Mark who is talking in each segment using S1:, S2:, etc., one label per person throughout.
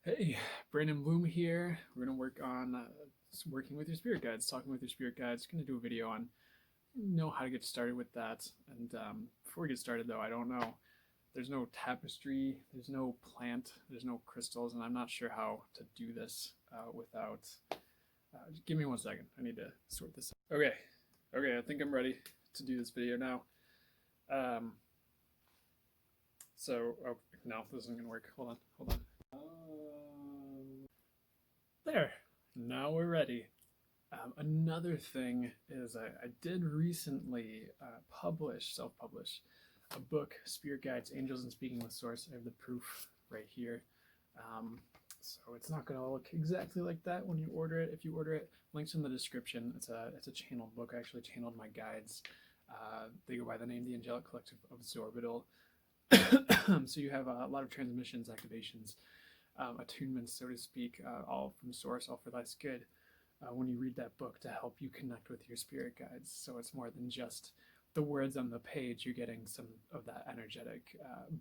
S1: Hey, Brandon Bloom here. We're going to work on working with your spirit guides, talking with your spirit guides. Going to do a video on how to get started with that. And before we get started, though, I don't know. There's no tapestry, there's no plant, there's no crystals, and I'm not sure how to do this without. Just give me 1 second. I need to sort this out. Okay, I think I'm ready to do this video now. Um, oh, no, this isn't going to work. Hold on. There. Now we're ready. Another thing is I did recently self-publish, a book, Spirit Guides, Angels and Speaking with Source. I have the proof right here. So it's not going to look exactly like that when you order it. If you order it, links in the description. It's a channeled book. I actually channeled my guides. They go by the name The Angelic Collective of Zorbital. So you have a lot of transmissions, activations, attunements, so to speak, all from Source, all for life's good. When you read that book to help you connect with your spirit guides. So it's more than just the words on the page. You're getting some of that energetic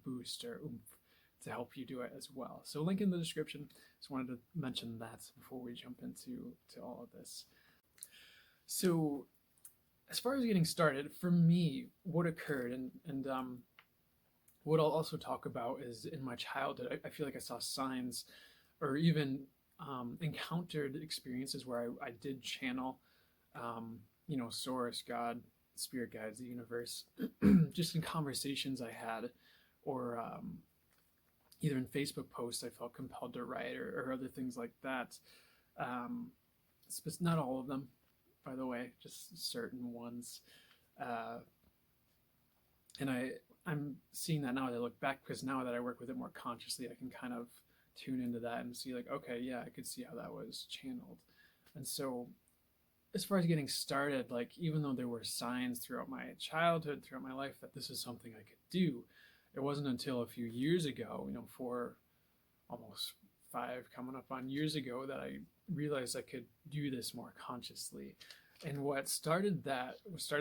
S1: boost or oomph to help you do it as well. So link in the description. Just wanted to mention that before we jump into all of this. So as far as getting started, for me, what occurred and what I'll also talk about is in my childhood, I feel like I saw signs or even encountered experiences where I did channel, Source, God, spirit guides, the universe, just in conversations I had, or either in Facebook posts I felt compelled to write, or other things like that. Um, not all of them, by the way, just certain ones. Uh, and I'm seeing that now as I look back, because now that I work with it more consciously, I can kind of tune into that and see, like, okay, yeah, I could see how that was channeled. And so as far as getting started, like, even though there were signs throughout my childhood, throughout my life, that this is something I could do, it wasn't until a few years ago, for almost 5 coming up on years ago, that I realized I could do this more consciously. And what started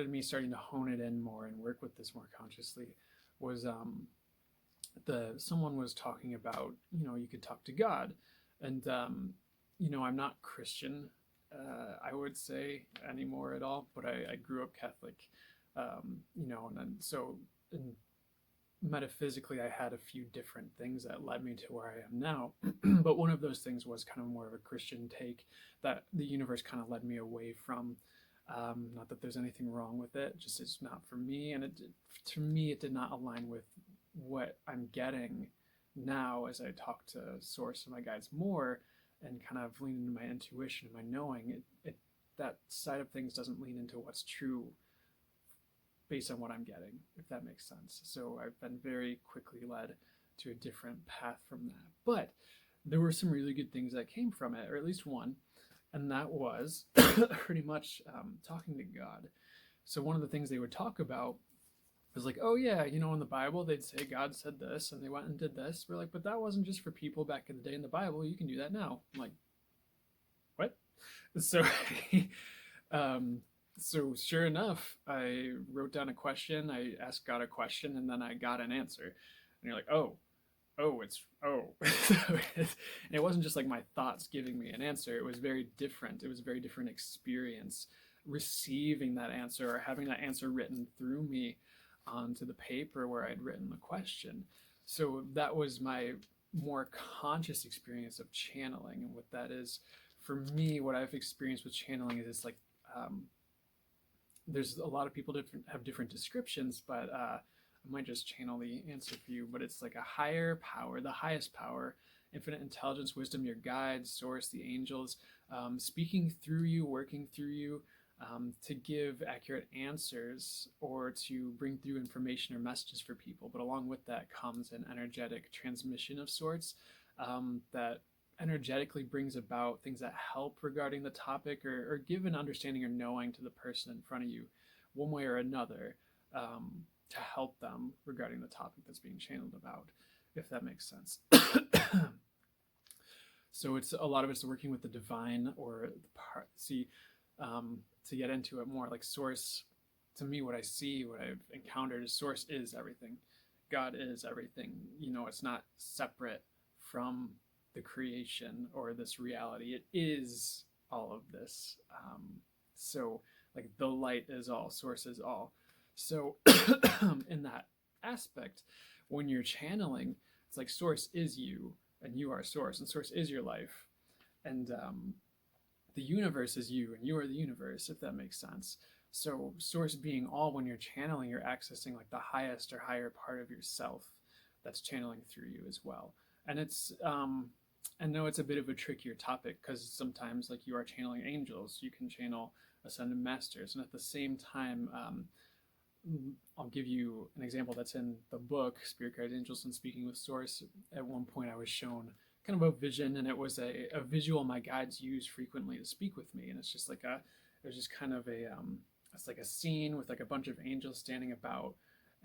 S1: me starting to hone it in more and work with this more consciously was someone was talking about, you could talk to God. And I'm not Christian, I would say, anymore at all, but I grew up Catholic. And then so in metaphysically, I had a few different things that led me to where I am now. But one of those things was kind of more of a Christian take that the universe kind of led me away from. Not that there's anything wrong with it, just it's not for me. And to me, it did not align with what I'm getting now as I talk to Source and my guides more and kind of lean into my intuition and my knowing. That side of things doesn't lean into what's true based on what I'm getting, if that makes sense. So I've been very quickly led to a different path from that. But there were some really good things that came from it, or at least one, and that was pretty much talking to God. So one of the things they would talk about was like, oh yeah, in the Bible they'd say God said this, and they went and did this. We're like, but that wasn't just for people back in the day in the Bible. You can do that now. I'm like, what? So so sure enough, I wrote down a question. I asked God a question, and then I got an answer. And you're like, and it wasn't just like my thoughts giving me an answer. It was very different. It was a very different experience receiving that answer or having that answer written through me onto the paper where I'd written the question. So that was my more conscious experience of channeling. And what that is for me, what I've experienced with channeling is it's like there's a lot of people have different descriptions, but I might just channel the answer for you. But it's like a higher power, the highest power, infinite intelligence, wisdom, your guides, Source, the angels, speaking through you, working through you, to give accurate answers or to bring through information or messages for people. But along with that comes an energetic transmission of sorts, that energetically brings about things that help regarding the topic, or give an understanding or knowing to the person in front of you one way or another, to help them regarding the topic that's being channeled about, if that makes sense. So it's a lot of it's working with the divine, or the part. See, to get into it more, like Source, to me, what I see, what I've encountered is Source is everything. God is everything. It's not separate from the creation or this reality. It is all of this. So like the light is all, source is all. So in that aspect, when you're channeling, it's like source is you and you are source, and source is your life. And the universe is you and you are the universe, if that makes sense. So source being all, when you're channeling, you're accessing like the highest or higher part of yourself that's channeling through you as well. And it's I know it's a bit of a trickier topic because sometimes like you are channeling angels, you can channel ascended masters, and at the same time, I'll give you an example that's in the book Spirit Guides, Angels, and Speaking with Source. At one point I was shown kind of a vision, and it was a visual my guides use frequently to speak with me, and it's just like it was just kind of it's like a scene with like a bunch of angels standing about,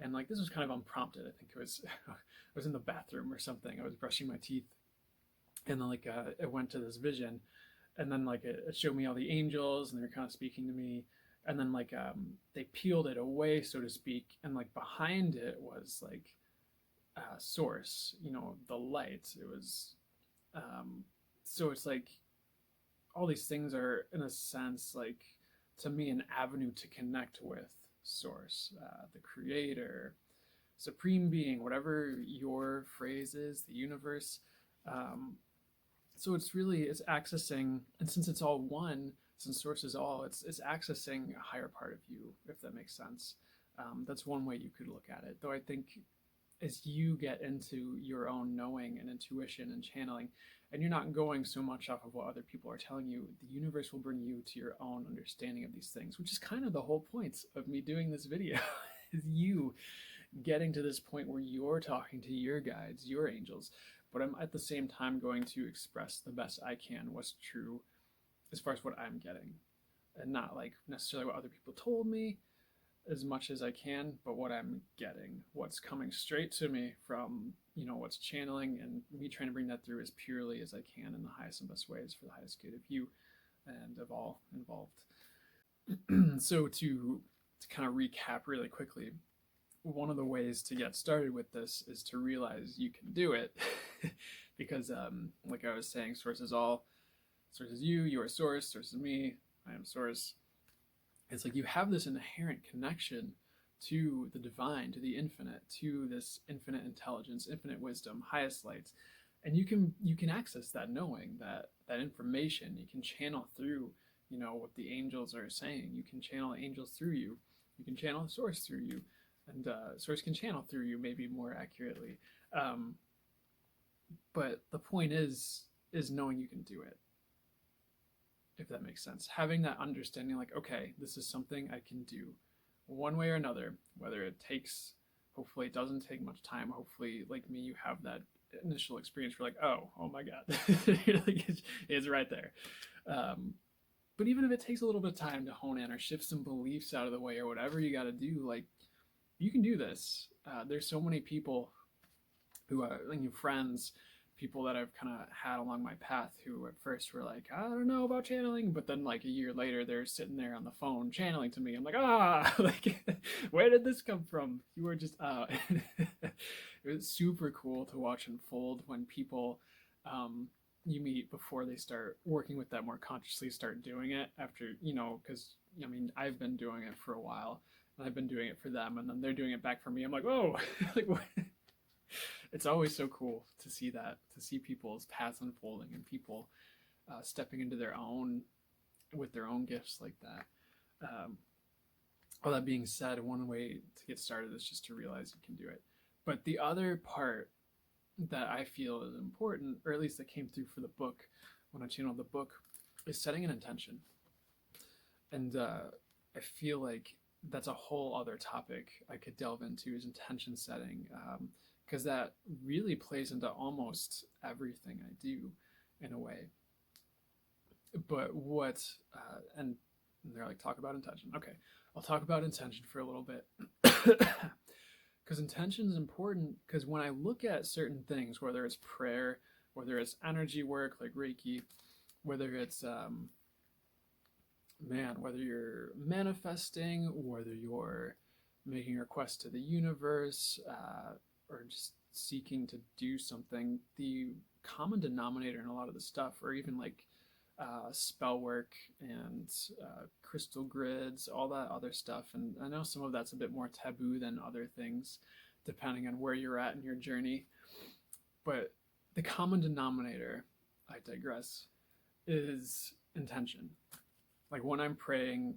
S1: and like this was kind of unprompted. I think it was I was in the bathroom or something. I was brushing my teeth, and then like it went to this vision, and then like it showed me all the angels, and they were kind of speaking to me, and then like they peeled it away, so to speak, and like behind it was like source, the light. It was so it's like all these things are in a sense like, to me, an avenue to connect with source, the creator, supreme being, whatever your phrase is, the universe. So it's accessing, and since it's all one, since source is all, it's accessing a higher part of you, if that makes sense. That's one way you could look at it, though I think as you get into your own knowing and intuition and channeling, and you're not going so much off of what other people are telling you, the universe will bring you to your own understanding of these things, which is kind of the whole point of me doing this video is you getting to this point where you're talking to your guides, your angels, but I'm at the same time going to express the best I can what's true as far as what I'm getting, and not like necessarily what other people told me as much as I can, but what I'm getting, what's coming straight to me from, what's channeling, and me trying to bring that through as purely as I can in the highest and best ways for the highest good of you and of all involved. So to kind of recap really quickly, one of the ways to get started with this is to realize you can do it because like I was saying, source is all, source is you are source is me, I am source. It's like you have this inherent connection to the divine, to the infinite, to this infinite intelligence, infinite wisdom, highest lights, and you can access that knowing, that information. You can channel through, what the angels are saying. You can channel angels through you. You can channel source through you, and source can channel through you, maybe more accurately. But the point is knowing you can do it, if that makes sense. Having that understanding, like, okay, this is something I can do one way or another, whether it takes, hopefully it doesn't take much time. Hopefully, like me, you have that initial experience where like, oh my God, like it's right there. But even if it takes a little bit of time to hone in or shift some beliefs out of the way or whatever you got to do, like you can do this. There's so many people who are like friends, people that I've kind of had along my path who at first were like, I don't know about channeling, but then like a year later they're sitting there on the phone channeling to me. I'm like, like where did this come from? You were just it was super cool to watch unfold when people you meet before they start working with that more consciously, start doing it after, because I've been doing it for a while and I've been doing it for them, and then they're doing it back for me. I'm like, whoa, like what? It's always so cool to see that, to see people's paths unfolding and people stepping into their own, with their own gifts like that. All that being said, one way to get started is just to realize you can do it. But the other part that I feel is important, or at least that came through for the book when I channeled the book, is setting an intention. And I feel like that's a whole other topic I could delve into, is intention setting. Because that really plays into almost everything I do in a way. But what, and they're like, talk about intention. Okay, I'll talk about intention for a little bit. Because intention is important, because when I look at certain things, whether it's prayer, whether it's energy work like Reiki, whether it's, whether you're manifesting, whether you're making a request to the universe, or just seeking to do something, the common denominator in a lot of the stuff, or even like spell work and crystal grids, all that other stuff. And I know some of that's a bit more taboo than other things, depending on where you're at in your journey. But the common denominator, I digress, is intention. Like when I'm praying,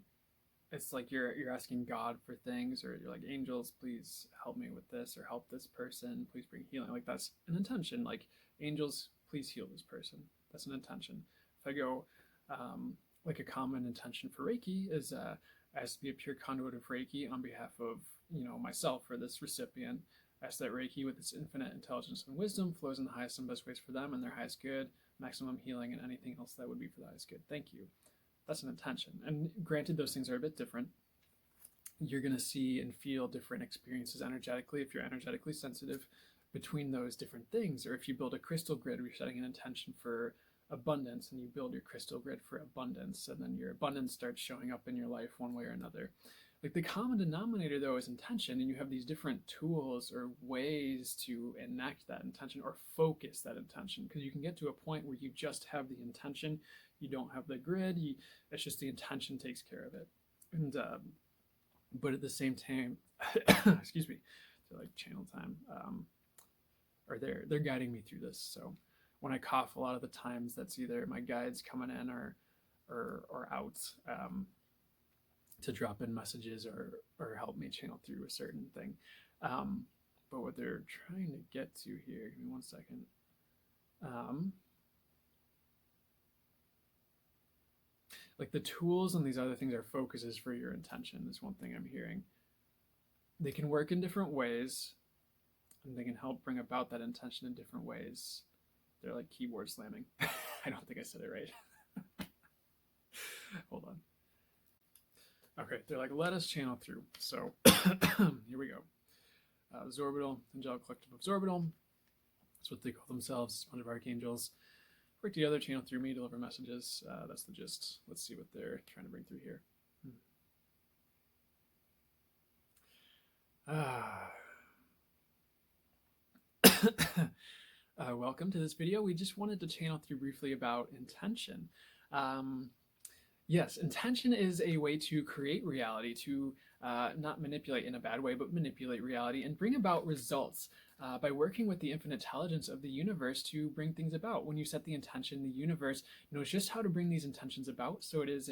S1: it's like you're asking God for things, or you're like, angels, please help me with this, or help this person, please bring healing. Like that's an intention. Like, angels, please heal this person. That's an intention. If I go, like a common intention for Reiki is ask to be a pure conduit of Reiki on behalf of myself or this recipient. Ask that Reiki, with its infinite intelligence and wisdom, flows in the highest and best ways for them and their highest good, maximum healing, and anything else that would be for the highest good. Thank you. That's an intention. And granted, those things are a bit different. You're going to see and feel different experiences energetically if you're energetically sensitive between those different things. Or if you build a crystal grid where you're setting an intention for abundance, and you build your crystal grid for abundance, and then your abundance starts showing up in your life one way or another. Like, the common denominator, though, is intention, and you have these different tools or ways to enact that intention or focus that intention, because you can get to a point where you just have the intention. You don't have the grid. It's just the intention takes care of it. And but at the same time, excuse me, so like channel time, or they're guiding me through this. So when I cough, a lot of the times that's either my guides coming in or out to drop in messages or help me channel through a certain thing. But what they're trying to get to here, give me 1 second. Like the tools and these other things are focuses for your intention is one thing I'm hearing. They can work in different ways, and they can help bring about that intention in different ways. They're like keyboard slamming. I don't think I said it right. Hold on. Okay, they're like, let us channel through. So here we go. Zorbital, Angelic Collective of Zorbital. That's what they call themselves, Sponge of Archangels. Work together, channel through me, deliver messages. That's the gist. Let's see what they're trying to bring through here. Welcome to this video. We just wanted to channel through briefly about intention. Yes, intention is a way to create reality, to not manipulate in a bad way, but manipulate reality and bring about results by working with the infinite intelligence of the universe to bring things about. When you set the intention, the universe knows just how to bring these intentions about. So it is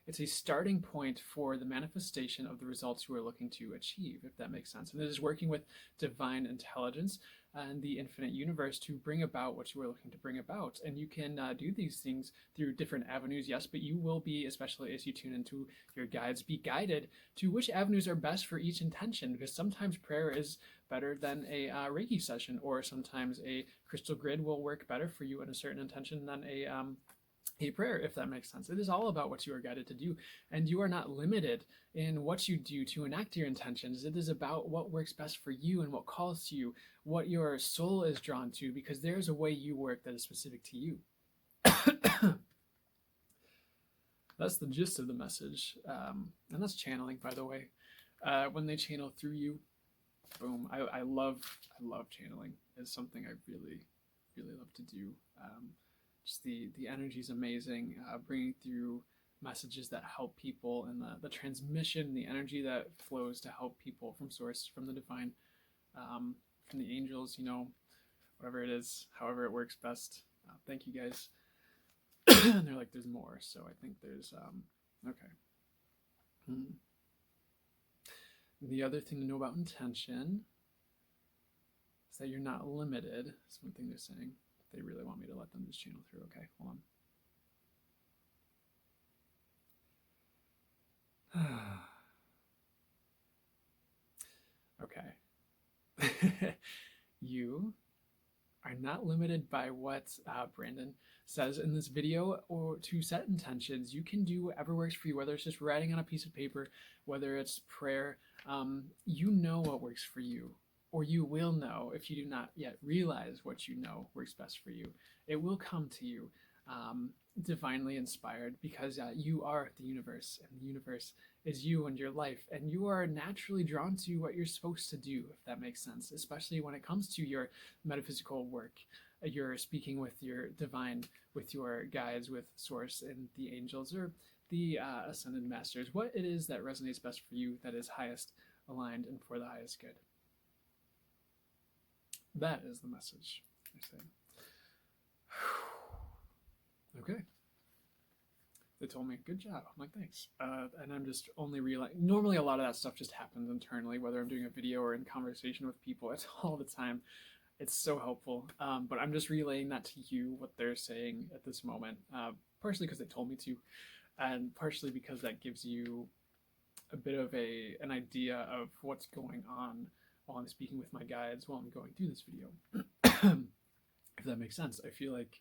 S1: it's a starting point for the manifestation of the results you are looking to achieve, if that makes sense. And it is working with divine intelligence and the infinite universe to bring about what you are looking to bring about. And you can do these things through different avenues, yes, but you will be, especially as you tune into your guides, be guided to which avenues are best for each intention, because sometimes prayer is better than a Reiki session, or sometimes a crystal grid will work better for you in a certain intention than a prayer, if that makes sense. It is all about what you are guided to do, and you are not limited in what you do to enact your intentions. It is about what works best for you and what calls to you, what your soul is drawn to, because there's a way you work that is specific to you. That's the gist of the message, and that's channeling, by the way. When they channel through you, boom. I love channeling. It's something I really love to do. Just the energy is amazing, bringing through messages that help people, and the transmission, the energy that flows to help people from source, from the divine, from the angels, whatever it is, however it works best. Thank you guys. And they're like, there's more, so I think there's okay. The other thing to know about intention is that you're not limited. That's one thing they're saying. They really want me to let them just channel through. Okay, hold on. Okay. You are not limited by what Brandon says in this video, or to set intentions. You can do whatever works for you, whether it's just writing on a piece of paper, whether it's prayer. You know what works for you. Or you will know if you do not yet realize what you know works best for you. It will come to you. divinely inspired, because you are the universe, and the universe is you and your life, and you are naturally drawn to what you're supposed to do, if that makes sense, especially when it comes to your metaphysical work. You're speaking with your divine, with your guides, with source and the angels, or the ascended masters, what it is that resonates best for you, that is highest aligned and for the highest good. That is the message, I say. Okay. They told me, good job. I'm like, thanks. And I'm just only realizing, normally a lot of that stuff just happens internally, whether I'm doing a video or in conversation with people. It's all the time. It's so helpful. But I'm just relaying that to you, what they're saying at this moment, partially because they told me to, and partially because that gives you a bit of an idea of what's going on while I'm speaking with my guides, while I'm going through this video. If that makes sense. I feel like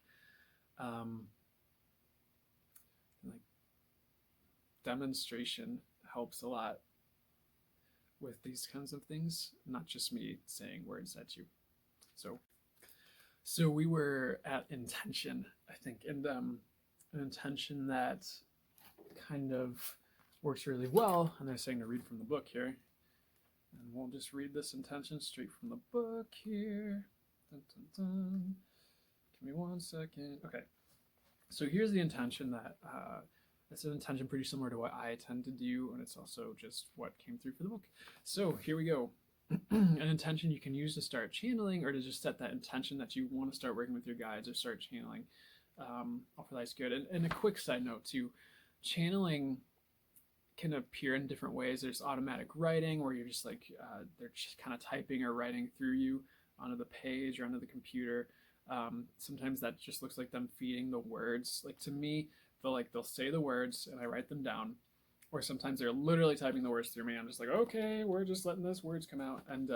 S1: demonstration helps a lot with these kinds of things, not just me saying words at you. So we were at intention, I think, and an intention that kind of works really well. And they're saying to read from the book here, and we'll just read this intention straight from the book here. Dun, dun, dun. Give me 1 second. Okay, so here's the intention that it's an intention pretty similar to what I tend to do, and it's also just what came through for the book. So here we go. An intention you can use to start channeling, or to just set that intention that you want to start working with your guides or start channeling. All for life's good. And a quick side note too, channeling can appear in different ways. There's automatic writing, where you're just like they're just kind of typing or writing through you onto the page or onto the computer. Sometimes that just looks like them feeding the words. Like, to me, they'll say the words and I write them down. Or sometimes they're literally typing the words through me. I'm just like, okay, we're just letting those words come out. And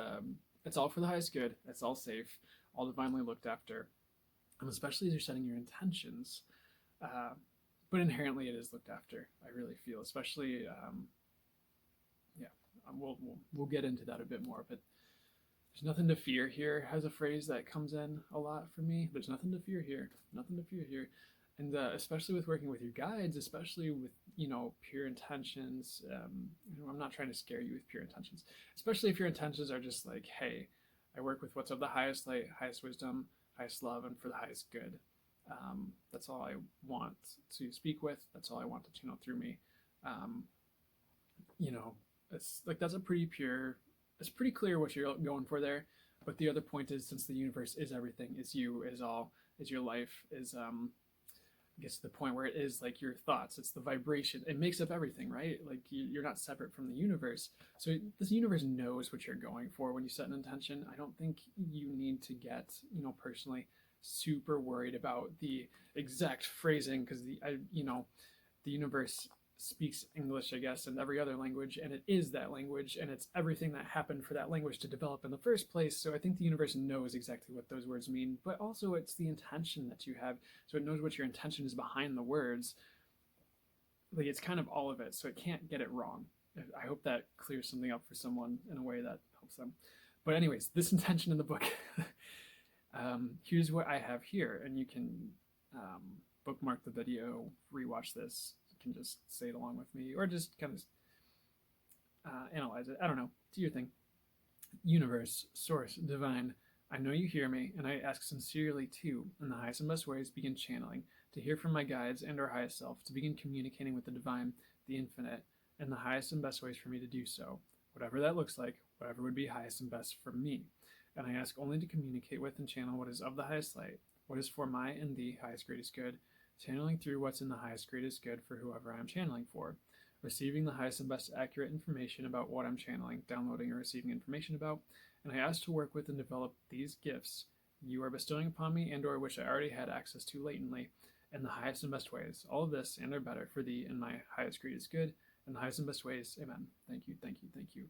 S1: it's all for the highest good. It's all safe, all divinely looked after. And especially as you're setting your intentions. But inherently it is looked after, I really feel. Especially, we'll get into that a bit more. But there's nothing to fear here has a phrase that comes in a lot for me. There's nothing to fear here. Nothing to fear here. And especially with working with your guides, especially with, pure intentions. I'm not trying to scare you with pure intentions, especially if your intentions are just like, hey, I work with what's of the highest light, highest wisdom, highest love, and for the highest good. That's all I want to speak with. That's all I want to channel through me. It's like, that's a pretty pure, it's pretty clear what you're going for there. But the other point is, since the universe is everything, is you, is all, is your life, is gets to the point where it is like your thoughts, it's the vibration, it makes up everything, right? Like, you're not separate from the universe. So this universe knows what you're going for when you set an intention. I don't think you need to get, personally super worried about the exact phrasing, because the universe speaks English, I guess, and every other language, and it is that language, and it's everything that happened for that language to develop in the first place. So I think the universe knows exactly what those words mean, but also it's the intention that you have, so it knows what your intention is behind the words. Like, it's kind of all of it, so it can't get it wrong. I hope that clears something up for someone in a way that helps them. But anyways, this intention in the book, here's what I have here, and you can bookmark the video, rewatch this. Can just say it along with me, or just kind of analyze it. I don't know. Do your thing. Universe, source, divine, I know you hear me, and I ask sincerely too, in the highest and best ways, begin channeling, to hear from my guides and our highest self, to begin communicating with the divine, the infinite, and the highest and best ways for me to do so, whatever that looks like, whatever would be highest and best for me. And I ask only to communicate with and channel what is of the highest light, what is for my and the highest greatest good, channeling through what's in the highest greatest good for whoever I'm channeling for, receiving the highest and best accurate information about what I'm channeling, downloading or receiving information about, and I ask to work with and develop these gifts you are bestowing upon me, and or which I already had access to latently, in the highest and best ways, all of this and or better for thee in my highest greatest good, in the highest and best ways. Amen. Thank you, thank you, thank you.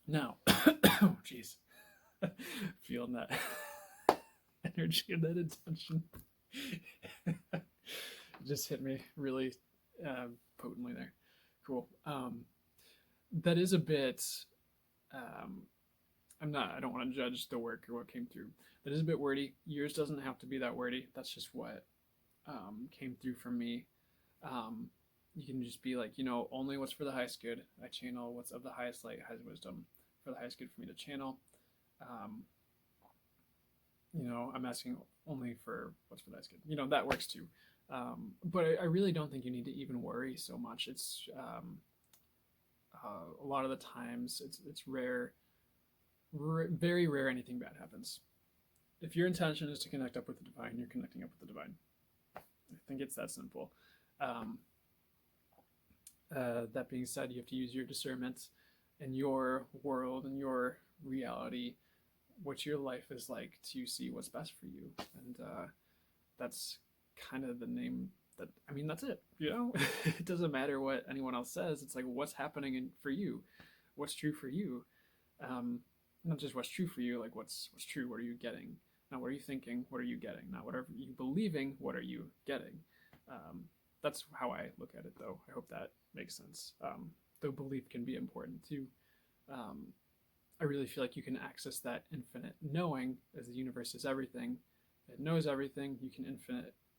S1: Now, oh jeez, feeling that energy and that intention. Just hit me really potently there. Cool. That is a bit, I don't want to judge the work or what came through. That is a bit wordy. Yours doesn't have to be that wordy. That's just what came through for me. You can just be like, only what's for the highest good. I channel what's of the highest light, highest wisdom, for the highest good for me to channel. Um, I'm asking only for what's for the highest good. That works too. But I really don't think you need to even worry so much. It's a lot of the times it's rare, very rare anything bad happens. If your intention is to connect up with the divine, you're connecting up with the divine. I think it's that simple. That being said, you have to use your discernment in your world and your reality, what your life is like, to see what's best for you. And that's kind of the name that's it. It doesn't matter what anyone else says. It's like, what's happening for you, what's true for you. Not just what's true for you, like what's true, what are you getting? Not what are you thinking, what are you getting? Not whatever you believing, what are you getting? That's how I look at it, though. I hope that makes sense. Though belief can be important too. I really feel like you can access that infinite knowing, as the universe is everything. It knows everything. You can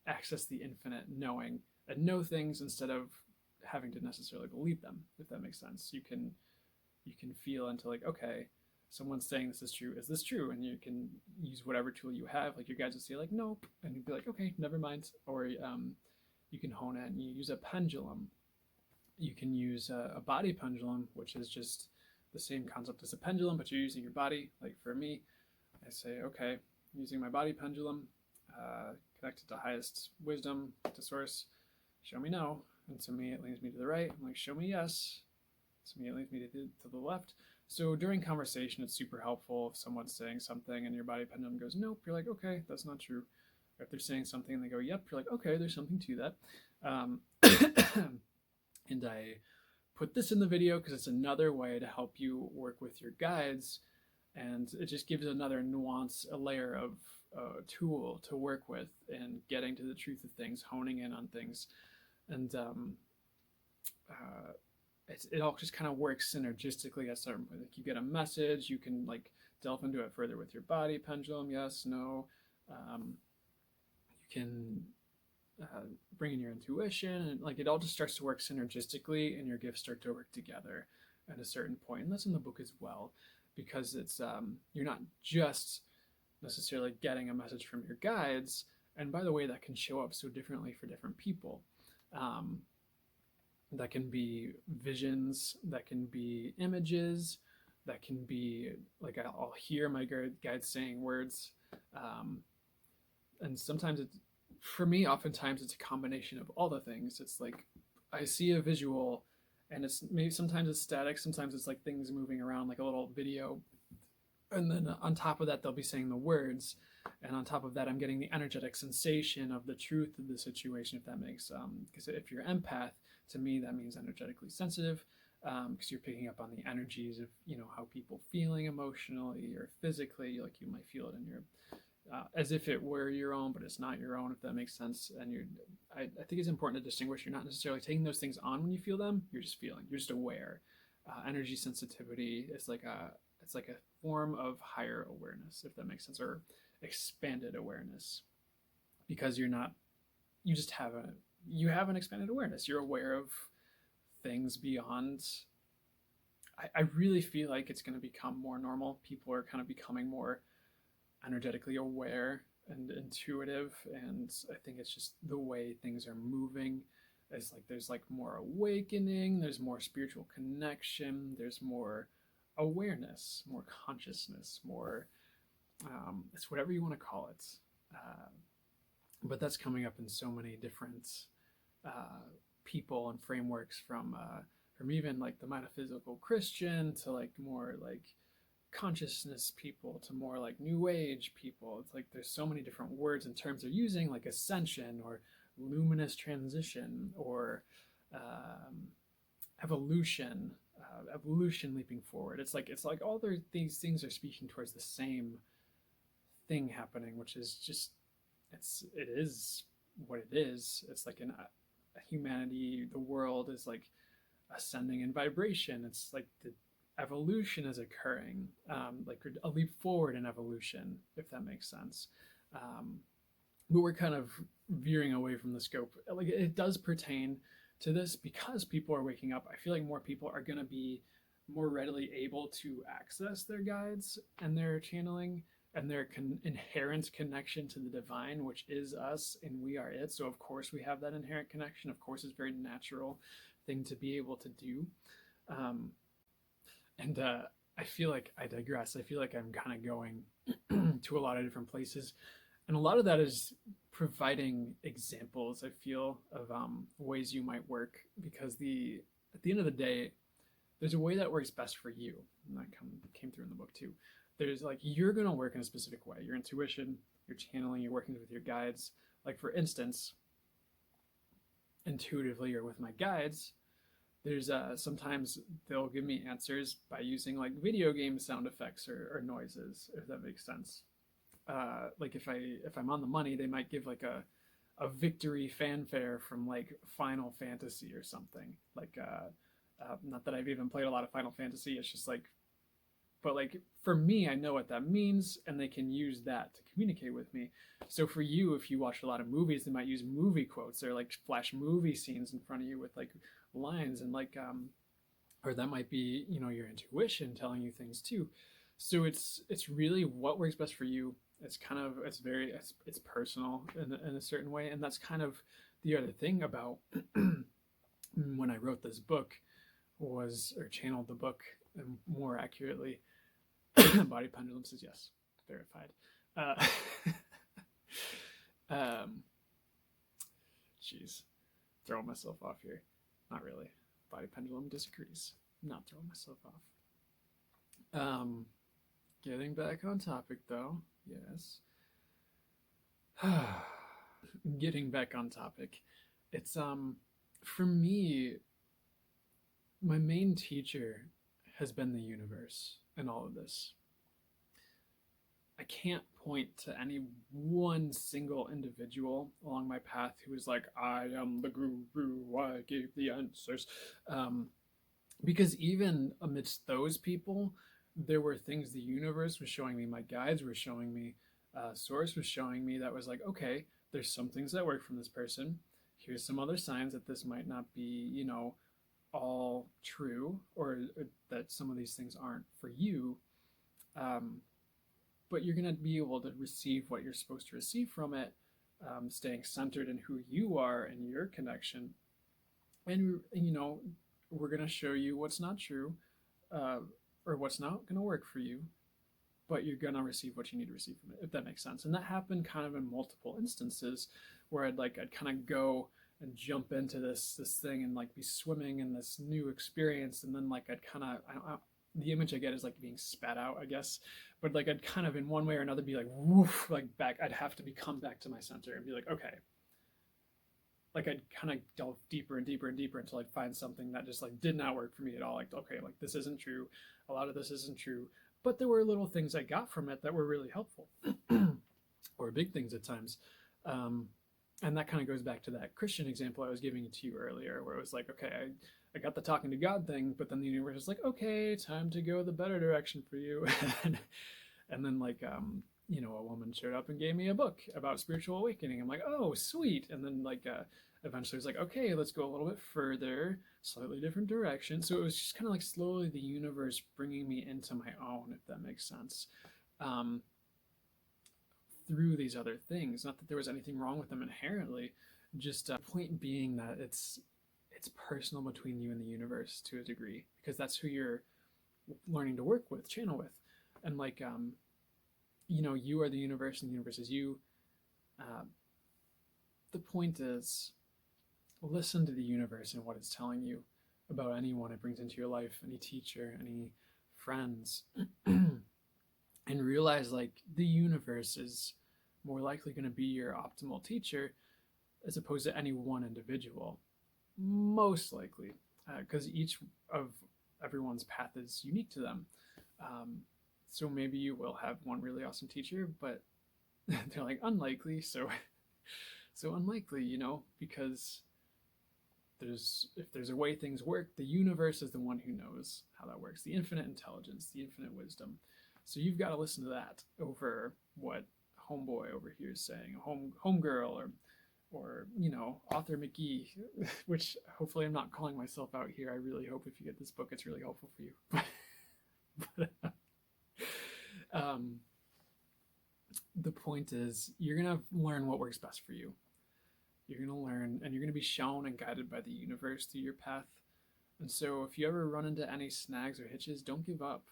S1: access the infinite knowing and know things instead of having to necessarily believe them, if that makes sense. You can feel into like, okay, someone's saying this is true. Is this true? And you can use whatever tool you have. Like your guides will say like, nope. And you'd be like, okay, never mind. Or you can hone it and you use a pendulum. You can use a body pendulum, which is just the same concept as a pendulum, but you're using your body. Like for me, I say, okay, using my body pendulum, connected to highest wisdom, to source, show me no. And to me, it leads me to the right. I'm like, show me yes. To me, it leads me to the left. So during conversation, it's super helpful if someone's saying something and your body pendulum goes, nope, you're like, okay, that's not true. Or if they're saying something and they go, yep, you're like, okay, there's something to that. And I put this in the video because it's another way to help you work with your guides. And it just gives another nuance, a layer of tool to work with and getting to the truth of things, honing in on things. And it all just kind of works synergistically at a certain point. Like you get a message, you can like delve into it further with your body pendulum, yes, no. You can bring in your intuition, and like it all just starts to work synergistically, and your gifts start to work together at a certain point. And that's in the book as well, because it's you're not just necessarily getting a message from your guides. And by the way, that can show up so differently for different people. That can be visions, that can be images, that can be like I'll hear my guides saying words. And sometimes for me, oftentimes it's a combination of all the things. It's like I see a visual and it's maybe sometimes it's static, sometimes it's like things moving around like a little video. And then on top of that, they'll be saying the words. And on top of that, I'm getting the energetic sensation of the truth of the situation, if that makes because if you're empath, to me, that means energetically sensitive, because you're picking up on the energies of, how people feeling emotionally or physically, like you might feel it in your, as if it were your own, but it's not your own, if that makes sense. And I think it's important to distinguish. You're not necessarily taking those things on when you feel them. You're just feeling. You're just aware. Energy sensitivity is it's like a form of higher awareness, if that makes sense, or expanded awareness, because you have an expanded awareness. You're aware of things beyond. I really feel like it's going to become more normal. People are kind of becoming more energetically aware and intuitive, and I think it's just the way things are moving. It's like there's like more awakening, there's more spiritual connection, there's more awareness, more consciousness, more it's whatever you want to call it. But that's coming up in so many different people and frameworks, from even like the metaphysical Christian to like more like consciousness people to more like new age people. It's like there's so many different words and terms they're using, like ascension or luminous transition or evolution, evolution leaping forward. It's like all these things are speaking towards the same thing happening, which is just it is what it is. It's like humanity, the world is like ascending in vibration. It's like the evolution is occurring, like a leap forward in evolution, if that makes sense. but we're kind of veering away from the scope. Like it does pertain to this because people are waking up. I feel like more people are going to be more readily able to access their guides and their channeling and their inherent connection to the divine, which is us and we are it. So of course we have that inherent connection. Of course, it's a very natural thing to be able to do. Um, and I feel like I digress. I feel like I'm kind of going to a lot of different places, and a lot of that is providing examples. I feel of ways you might work, because the at the end of the day, there's a way that works best for you, and that came through in the book too. There's like you're gonna work in a specific way. Your intuition, your channeling, you're working with your guides. Like for instance, intuitively or with my guides, there's sometimes they'll give me answers by using like video game sound effects or noises, if that makes sense. Like if I'm on the money, they might give like a victory fanfare from like Final Fantasy or something. Like not that I've even played a lot of Final Fantasy. It's just like, but like for me, I know what that means, and they can use that to communicate with me. So for you, if you watch a lot of movies, they might use movie quotes or like flash movie scenes in front of you with like lines, and like or that might be, you know, your intuition telling you things too. So it's really what works best for you. It's kind of it's personal in a certain way, and that's kind of the other thing about when I wrote this book was, or channeled the book more accurately. Body Pendulum says yes, verified. Uh, Jeez, throwing myself off here. Not really. Body Pendulum disagrees. Not throwing myself off. Getting back on topic though. Yes. Getting back on topic. It's for me, my main teacher has been the universe in all of this. I can't point to any one single individual along my path who was like, I am the guru, I gave the answers. Because even amidst those people, there were things the universe was showing me, my guides were showing me, Source was showing me that was like, okay, there's some things that work from this person. Here's some other signs that this might not be, you know, all true, or that some of these things aren't for you. Um, but you're going to be able to receive what you're supposed to receive from it, staying centered in who you are and your connection. And, you know, we're going to show you what's not true, or what's not going to work for you, but you're going to receive what you need to receive from it, if that makes sense. And that happened kind of in multiple instances where I'd kind of go and jump into this thing and like be swimming in this new experience, and then like I'd kind of the image I get is like being spat out, I guess, but like I'd kind of in one way or another be like woof, like back. I'd have to come back to my center and be like, okay, like I'd kind of delve deeper and deeper and deeper until I'd find something that just like did not work for me at all. Like, okay, like this isn't true, a lot of this isn't true, but there were little things I got from it that were really helpful or big things at times. And that kind of goes back to that Christian example I was giving to you earlier, where it was like, okay, I got the talking to God thing, but then the universe was like, okay, time to go the better direction for you. And then like, you know, a woman showed up and gave me a book about spiritual awakening. I'm like, oh, sweet. And then like, eventually it was like, okay, let's go a little bit further, slightly different direction. So it was just kind of like slowly the universe bringing me into my own, if that makes sense. Through these other things, not that there was anything wrong with them inherently, just point being that it's personal between you and the universe to a degree, because that's who you're learning to work with, channel with. And like you know, you are the universe and the universe is you. The point is, listen to the universe and what it's telling you about anyone it brings into your life, any teacher, any friends, and realize like the universe is more likely going to be your optimal teacher as opposed to any one individual, most likely, because each of everyone's path is unique to them. So maybe you will have one really awesome teacher, but they're like unlikely. So unlikely, you know, because if there's a way things work, the universe is the one who knows how that works. The infinite intelligence, the infinite wisdom. So you've got to listen to that over what homeboy over here is saying, homegirl, or author McGee, which hopefully I'm not calling myself out here. I really hope if you get this book, it's really helpful for you. but the point is, you're gonna learn what works best for you. You're gonna learn, and you're gonna be shown and guided by the universe through your path. And so, if you ever run into any snags or hitches, don't give up.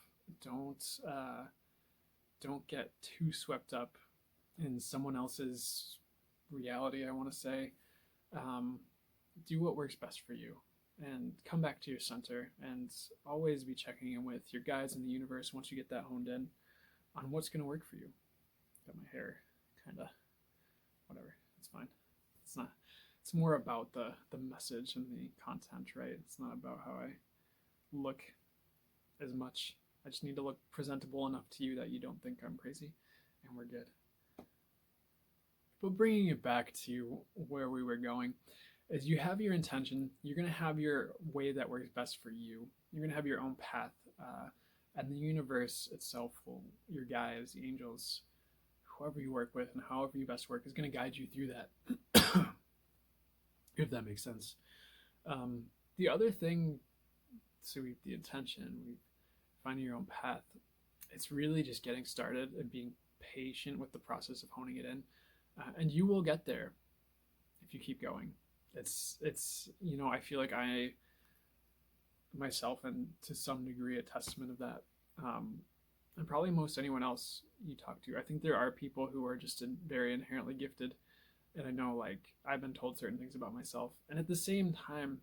S1: Don't get too swept up in someone else's reality, I want to say. Do what works best for you, and come back to your center, and always be checking in with your guides in the universe once you get that honed in on what's going to work for you. Got my hair kind of whatever. It's fine. It's more about the message and the content, right? It's not about how I look as much. I just need to look presentable enough to you that you don't think I'm crazy, and we're good. But bringing it back to where we were going, is you have your intention, you're going to have your way that works best for you. You're going to have your own path, and the universe itself will, your guides, the angels, whoever you work with and however you best work is going to guide you through that, if that makes sense. The other thing, so the intention, finding your own path, it's really just getting started and being patient with the process of honing it in, and you will get there if you keep going. It's I feel like I myself, and to some degree a testament of that, and probably most anyone else you talk to. I think there are people who are just very inherently gifted, and I know, like, I've been told certain things about myself, and at the same time,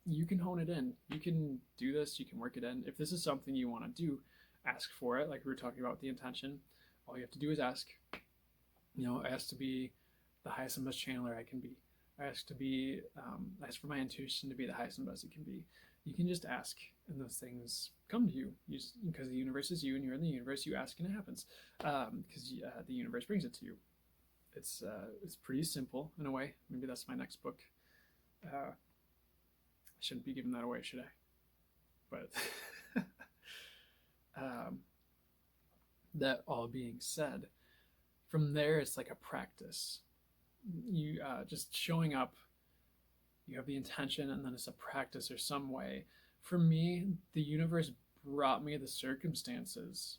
S1: you can hone it in. You can do this, you can work it in. If this is something you want to do, ask for it. Like we were talking about the intention, all you have to do is ask. I ask to be the highest and best channeler I can be. I ask ask for my intuition to be the highest and best it can be. You can just ask, and those things come to you. Because the universe is you, and you're in the universe. You ask, and it happens. Because the universe brings it to you. It's pretty simple in a way. Maybe that's my next book. I shouldn't be giving that away, should I? But that all being said, from there it's like a practice. You just showing up, you have the intention, and then it's a practice or some way. For me, the universe brought me the circumstances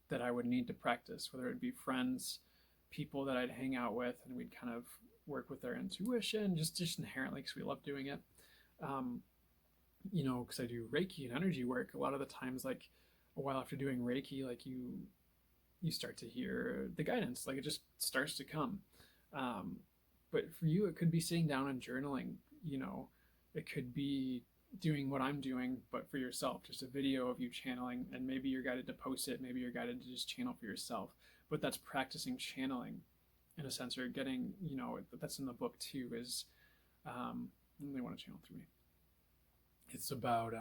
S1: that I would need to practice, whether it be friends, people that I'd hang out with, and we'd kind of work with their intuition, just inherently, because we love doing it. Because I do Reiki and energy work, a lot of the times, like a while after doing Reiki, like you start to hear the guidance, like it just starts to come. But for you, it could be sitting down and journaling, it could be doing what I'm doing, but for yourself, just a video of you channeling, and maybe you're guided to post it, maybe you're guided to just channel for yourself, but that's practicing channeling in a sense, or getting, that's in the book too, is, they want to channel through me. It's about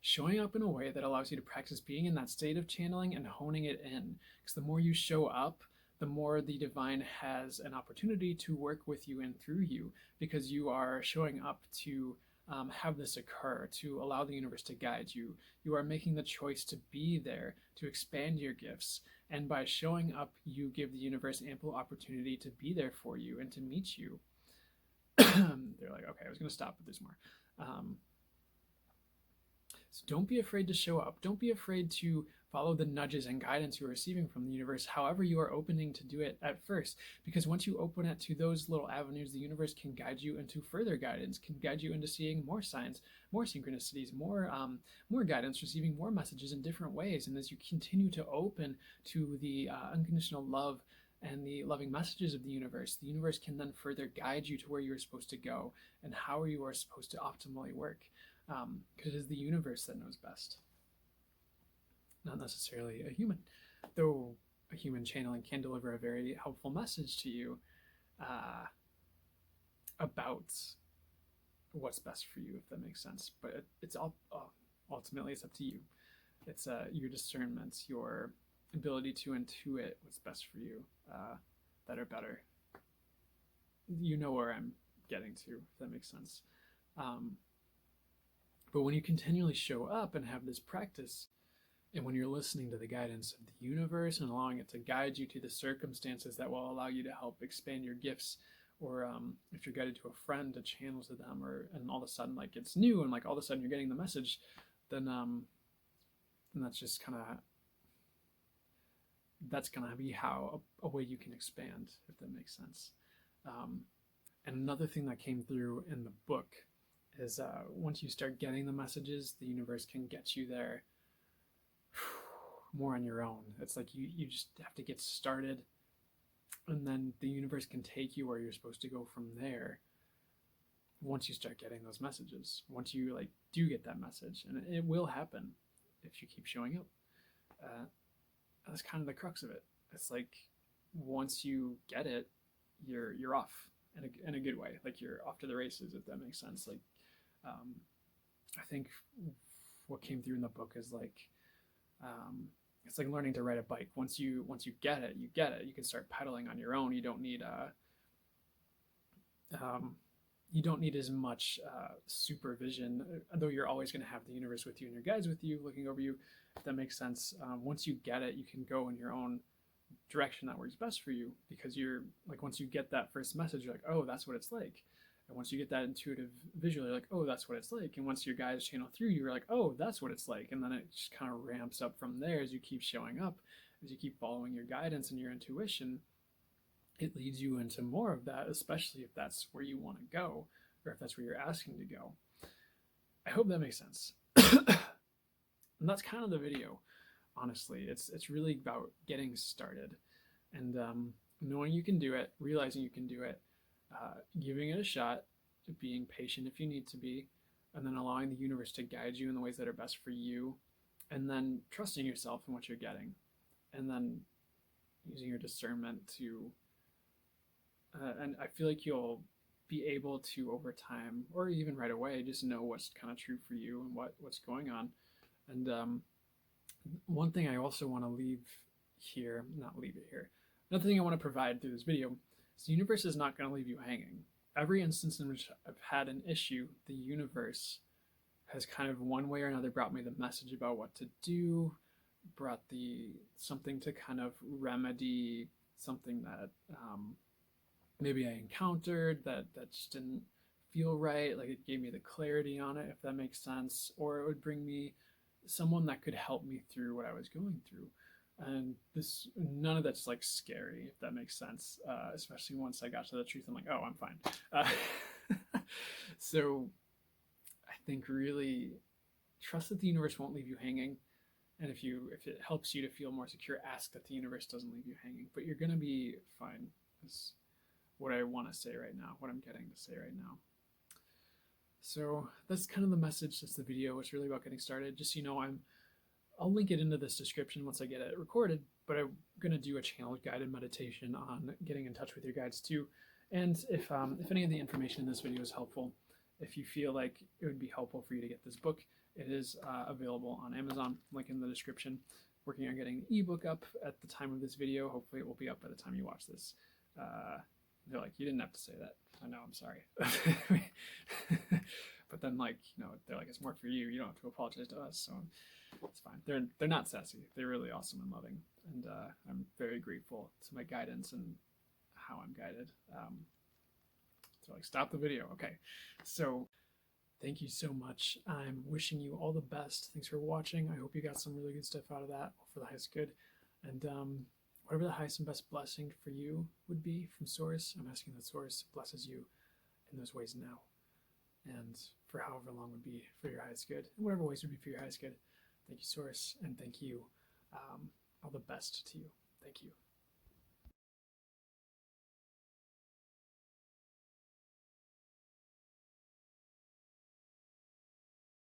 S1: showing up in a way that allows you to practice being in that state of channeling and honing it in. Because the more you show up, the more the divine has an opportunity to work with you and through you, because you are showing up to have this occur, to allow the universe to guide you. You are making the choice to be there, to expand your gifts. And by showing up, you give the universe ample opportunity to be there for you and to meet you. They're like, okay, I was going to stop, but there's more. So don't be afraid to show up. Don't be afraid to follow the nudges and guidance you're receiving from the universe, however you are opening to do it at first. Because once you open it to those little avenues, the universe can guide you into further guidance, can guide you into seeing more signs, more synchronicities, more guidance, receiving more messages in different ways. And as you continue to open to the unconditional love and the loving messages of the universe can then further guide you to where you're supposed to go and how you are supposed to optimally work. Because it is the universe that knows best, not necessarily a human, though a human channeling can deliver a very helpful message to you about what's best for you, if that makes sense. But it's all ultimately it's up to you. It's your discernment, your ability to intuit what's best for you, that are better. You know where I'm getting to, if that makes sense. But when you continually show up and have this practice, And when you're listening to the guidance of the universe and allowing it to guide you to the circumstances that will allow you to help expand your gifts, or if you're guided to a friend to channel to them, and all of a sudden like it's new and like all of a sudden you're getting the message, then that's just kind of that's gonna be how a way you can expand, if that makes sense. And another thing that came through in the book is once you start getting the messages, the universe can get you there more on your own. It's like you just have to get started, and then the universe can take you where you're supposed to go from there once you start getting those messages. Once you like do get that message, and it will happen if you keep showing up. That's kind of the crux of it. It's like once you get it, you're off in a good way. Like you're off to the races, if that makes sense. Like I think what came through in the book is like it's like learning to ride a bike. Once you get it, you get it. You can start pedaling on your own. You don't need as much supervision, though you're always going to have the universe with you and your guides with you, looking over you, if that makes sense. Once you get it, you can go in your own direction that works best for you, because you're like, once you get that first message, you're like, oh, that's what it's like. And once you get that intuitive visual, you're like, oh, that's what it's like. And once your guides channel through you, you're like, oh, that's what it's like. And then it just kind of ramps up from there as you keep showing up, as you keep following your guidance and your intuition. It leads you into more of that, especially if that's where you want to go, or if that's where you're asking to go. I hope that makes sense. And that's kind of the video, honestly. It's really about getting started and knowing you can do it, realizing you can do it, giving it a shot, being patient if you need to be, and then allowing the universe to guide you in the ways that are best for you, and then trusting yourself in what you're getting, and then using your discernment to and I feel like you'll be able to, over time, or even right away, just know what's kind of true for you and what's going on. And one thing I also want to leave here, not leave it here, another thing I want to provide through this video is the universe is not going to leave you hanging. Every instance in which I've had an issue, the universe has kind of one way or another brought me the message about what to do, brought something to kind of remedy something that maybe I encountered that just didn't feel right. Like it gave me the clarity on it, if that makes sense. Or it would bring me someone that could help me through what I was going through. And none of that's like scary, if that makes sense. Especially once I got to the truth, I'm like, oh, I'm fine. So I think really trust that the universe won't leave you hanging. And if it helps you to feel more secure, ask that the universe doesn't leave you hanging. But you're gonna be fine. Is what I want to say right now, what I'm getting to say right now. So that's kind of the message. That's the video. It's really about getting started. Just so you know, I'll link it into this description once I get it recorded. But I'm gonna do a channeled guided meditation on getting in touch with your guides too. And if any of the information in this video is helpful, if you feel like it would be helpful for you to get this book, it is available on Amazon. Link in the description. Working on getting the ebook up at the time of this video. Hopefully, it will be up by the time you watch this. They're like, you didn't have to say that. I know, I'm sorry. But then, like, they're like, it's more for you. You don't have to apologize to us. So it's fine. They're not sassy. They're really awesome and loving. And I'm very grateful to my guidance and how I'm guided. So like, stop the video. Okay. So thank you so much. I'm wishing you all the best. Thanks for watching. I hope you got some really good stuff out of that, for the highest good. And whatever the highest and best blessing for you would be from Source, I'm asking that Source blesses you in those ways now, and for however long would be for your highest good, and whatever ways would be for your highest good. Thank you, Source, and thank you. All the best to you. Thank you.